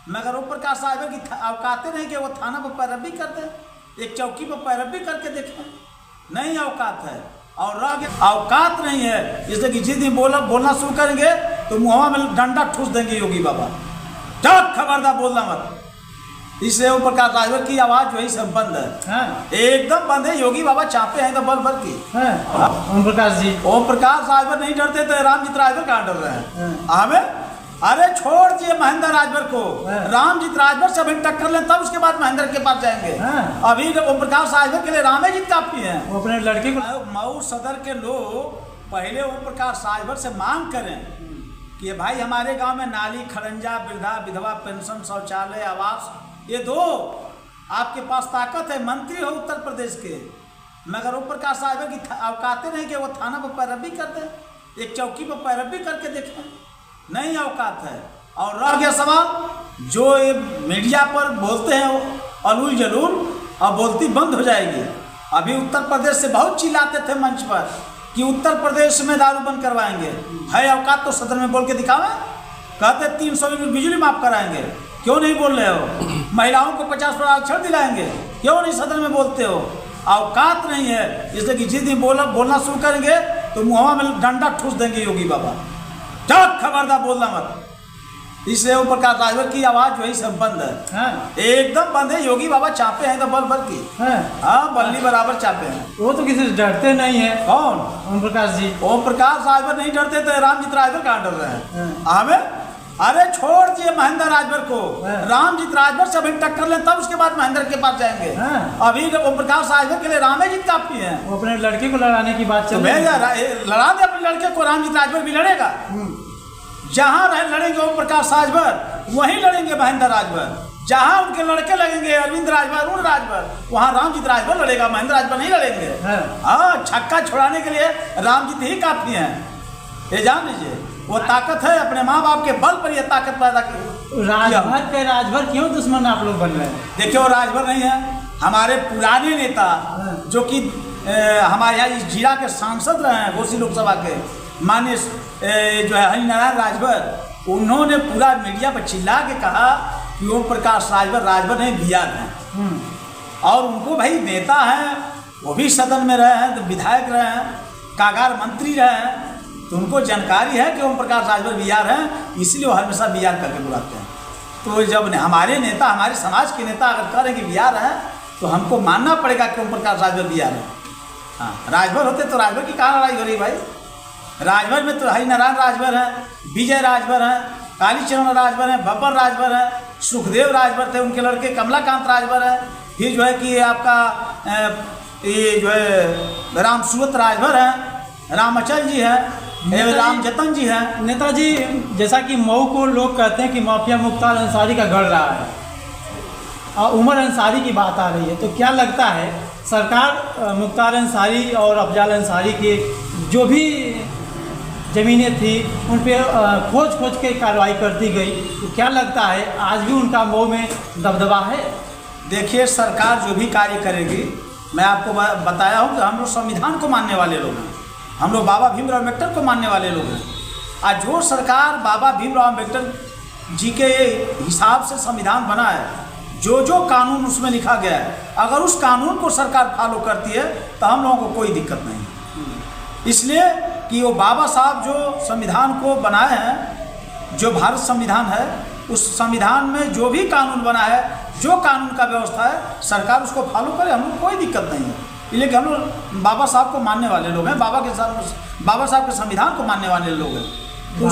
मगर ओम प्रकाश साहब की औकातें नहीं कि वो थाना पर पैरवी कर दे, एक चौकी पर पैरवी करके देखें, नहीं औकात है। और रह गया औकात नहीं है, जैसे कि जिस दिन बोलना शुरू करेंगे तो मुँह में डंडा ठूस देंगे योगी बाबा, डर खबरदार बोलना मत। इसलिए ओम प्रकाश राजभर की आवाज जो है सब बंद है, एकदम बंद है। योगी बाबा चापे हैं तो बल भर की। ओम प्रकाश जी, ओम प्रकाश राजभर नहीं डरते तो रामजीत राजभर कहाँ डर रहे हैं हमें? अरे छोड़ दिए महेंद्र राजभर को, रामजीत राजभर से अभी टक्कर लें तब उसके बाद महेंद्र के पास जाएंगे। अभी ओम प्रकाश राजभर के लिए रामेजीत काफी है। वो अपने लड़के को मऊ सदर के लोग पहले ओम प्रकाश राजभर से मांग करें कि भाई हमारे गांव में नाली, खड़ंजा, वृद्धा विधवा पेंशन, शौचालय, आवास ये दो। आपके पास ताकत है, मंत्री हो उत्तर प्रदेश के, मगर ओम प्रकाश राजभर की औकातें नहीं कि वो थाना पर पैरवी कर दे, एक चौकी पर पैरवी करके देखें, नहीं औकात है। और रह गया सवाल जो ये मीडिया पर बोलते हैं अलूल जलूल, अब बोलती बंद हो जाएगी। अभी उत्तर प्रदेश से बहुत चिल्लाते थे मंच पर कि उत्तर प्रदेश में दारू बंद करवाएंगे, है औकात तो सदन में बोल के दिखावे। कहते 300 यूनिट बिजली माफ कराएंगे, क्यों नहीं बोल रहे हो? महिलाओं को 50% आरक्षण दिलाएंगे, क्यों नहीं सदन में बोलते हो? औकात नहीं है, इसलिए कि जिस दिन बोलना शुरू करेंगे तो मुँह में डंडा ठूस देंगे योगी बाबा, डर खबरदार बोलना मत। इसलिए ओम प्रकाश राजभर की आवाज जो है सब बंद है, एकदम बंद है। योगी बाबा चापे हैं तो बल भर की। हाँ, बल्ली बराबर चापे हैं। वो तो किसी से डरते नहीं है। कौन? ओम प्रकाश जी। ओम प्रकाश राजभर नहीं डरते तो रामजीत राजभर कहाँ डर रहे हैं हमें? अरे छोड़ दिए महेंद्र राजभर को, रामजीत राजभर से अभी टक्कर लें तब उसके बाद महेंद्र के पास जाएंगे। अभी ओम प्रकाश राजभर के लिए रामेजीत काफी है। वो अपने लड़के को लड़ाने की बात चल रही है। लड़ा दे अपने लड़के को, रामजीत राजभर भी लड़ेगा। जहाँ लड़ेंगे ओम प्रकाश राजभर वहीं लड़ेंगे महेंद्र राजभर। जहाँ उनके लड़के लगेंगे अरविंद राजभर, अरुण राजभर, वहाँ रामजीत राजभर लड़ेगा, महेंद्र राजभर नहीं लड़ेंगे। हाँ, छक्का छुड़ाने के लिए रामजीत ही काफी है, ये जान लीजिए। वो ताकत है, अपने माँ बाप के बल पर ये ताकत पैदा की। राजभर क्यों दुश्मन आप लोग बन रहे हैं? देखिए वो राजभर नहीं है, हमारे पुराने नेता जो कि हमारे यहाँ इस जिला के सांसद रहे हैं, घोसी लोकसभा के, माननीय जो है हरिनारायण राजभर, उन्होंने पूरा मीडिया पर चिल्ला के कहा कि ओम प्रकाश राजभर नहीं बियाद हैं। और उनको भाई नेता हैं, वो भी सदन में रहे हैं, विधायक रहे हैं, कागार मंत्री रहे हैं, तो उनको जानकारी है कि ओम प्रकाश राजभर बिहार हैं, इसलिए वो हमेशा बिहार करके बुलाते हैं। तो जब हमारे नेता, हमारे समाज के नेता अगर कह रहे कि बिहार हैं तो हमको मानना पड़ेगा कि ओम प्रकाश राजभर बिहार है। हाँ, राजभर होते तो राजभर की कहाँ लड़ाई हो रही भाई? राजभर में तो हरिनारायण राजभर हैं, विजय राजभर हैं, कालीचरण राजभर हैं, बब्बर राजभर हैं, सुखदेव राजभर थे, उनके लड़के कमलाकांत राजभर हैं, फिर जो है कि आपका ये जो है रामसूरत राजभर हैं, रामचल जी हैं, राम जतन जी हैं। नेताजी, जैसा कि मऊ को लोग कहते हैं कि माफिया मुख्तार अंसारी का गढ़ रहा है और उमर अंसारी की बात आ रही है, तो क्या लगता है सरकार मुख्तार अंसारी और अफजाल अंसारी के जो भी ज़मीनें थी उन पर खोज के कार्रवाई करती गई, तो क्या लगता है आज भी उनका मऊ में दबदबा है? देखिए, सरकार जो भी कार्य करेगी, मैं आपको बताया हूँ कि हम लोग संविधान को मानने वाले लोग हैं, हम लोग बाबा भीमराव अम्बेडकर को मानने वाले लोग हैं। आज जो सरकार बाबा भीमराव अम्बेडकर जी के हिसाब से संविधान बना है, जो कानून उसमें लिखा गया है, अगर उस कानून को सरकार फॉलो करती है तो हम लोगों को कोई दिक्कत नहीं। इसलिए कि वो बाबा साहब जो संविधान को बनाए हैं, जो भारत संविधान है, उस संविधान में जो भी कानून बना है, जो कानून का व्यवस्था है, सरकार उसको फॉलो करे, हम लोग कोई दिक्कत नहीं है। इसलिए कि हम लोग बाबा साहब को मानने वाले लोग हैं, बाबा साहब के संविधान को मानने वाले लोग हैं। तो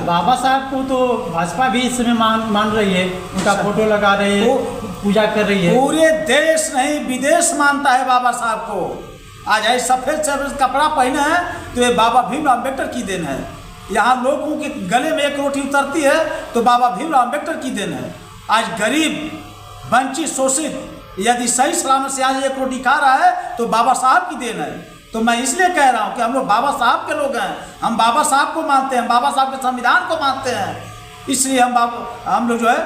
बाबा साहब को तो भाजपा भी इस समय मान रही है, उनका फोटो लगा रही है, पूजा कर रही है। पूरे देश नहीं विदेश मानता है बाबा साहब को। आज ऐसे सफ़ेद कपड़ा पहने हैं तो ये बाबा भीमराव अम्बेडकर की देन है। यहाँ लोगों के गले में एक रोटी उतरती है तो बाबा भीमराव अम्बेडकर की देन है। आज गरीब, वंचित, शोषित यदि सही सलामत से आज एक रोटी खा रहा है तो बाबा साहब की देन है। तो मैं इसलिए कह रहा हूँ कि हम लोग बाबा साहब के लोग हैं, हम बाबा साहब को मानते हैं, बाबा साहब के संविधान को मानते हैं। इसलिए हम लोग जो है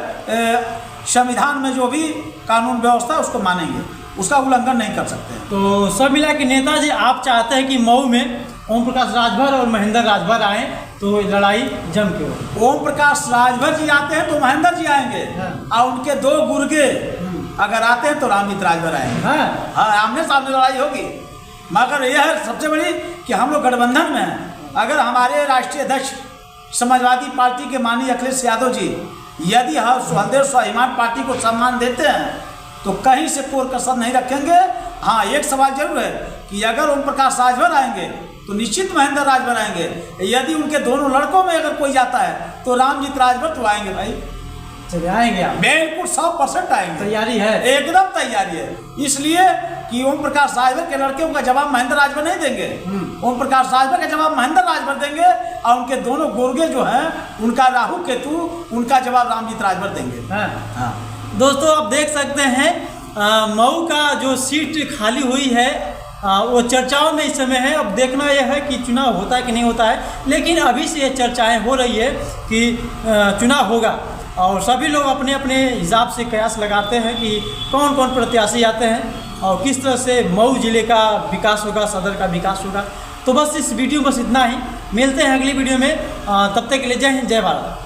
संविधान में जो भी कानून व्यवस्था है उसको मानेंगे, उसका उल्लंघन नहीं कर सकते हैं। तो सब मिला के नेताजी, आप चाहते हैं कि मऊ में ओम प्रकाश राजभर और महेंद्र राजभर आए तो लड़ाई जम के हो। ओम प्रकाश राजभर जी आते हैं तो महेंद्र जी आएंगे, और उनके 2 गुर्गे अगर आते हैं तो रामजीत राजभर आएंगे। हाँ, आमने सामने लड़ाई होगी। मगर यह है सबसे बड़ी कि हम लोग गठबंधन में हैं। अगर हमारे राष्ट्रीय अध्यक्ष समाजवादी पार्टी के माननीय अखिलेश यादव जी यदि हम सुहलदेव स्वाभिमान पार्टी को सम्मान देते हैं तो कहीं से कोई कसर नहीं रखेंगे। हाँ, एक सवाल जरूर है कि अगर ओम प्रकाश राजभर आएंगे तो निश्चित महेंद्र राजभर आएंगे। यदि उनके दोनों लड़कों में अगर कोई जाता है तो रामजीत राजभर तो आएंगे भाई। चलिए आएंगे आप? बिल्कुल 100% आएंगे। तैयारी है? एकदम तैयारी है। इसलिए कि ओम प्रकाश राजभर के लड़के का जवाब महेंद्र राजभर नहीं देंगे। ओम प्रकाश राजभर का जवाब महेंद्र राजभर देंगे, और उनके दोनों गुर्गे जो हैं उनका राहु केतु, उनका जवाब रामजीत राजभर देंगे। हाँ। दोस्तों आप देख सकते हैं मऊ का जो सीट खाली हुई है वो चर्चाओं में इस समय है। अब देखना यह है कि चुनाव होता है कि नहीं होता है, लेकिन अभी से ये चर्चाएं हो रही है कि चुनाव होगा, और सभी लोग अपने अपने हिसाब से कयास लगाते हैं कि कौन कौन प्रत्याशी आते हैं और किस तरह से मऊ जिले का विकास होगा, सदर का विकास होगा। तो बस इस वीडियो बस इतना ही, मिलते हैं अगली वीडियो में। तब तक के लिए जय हिंद, जय भारत।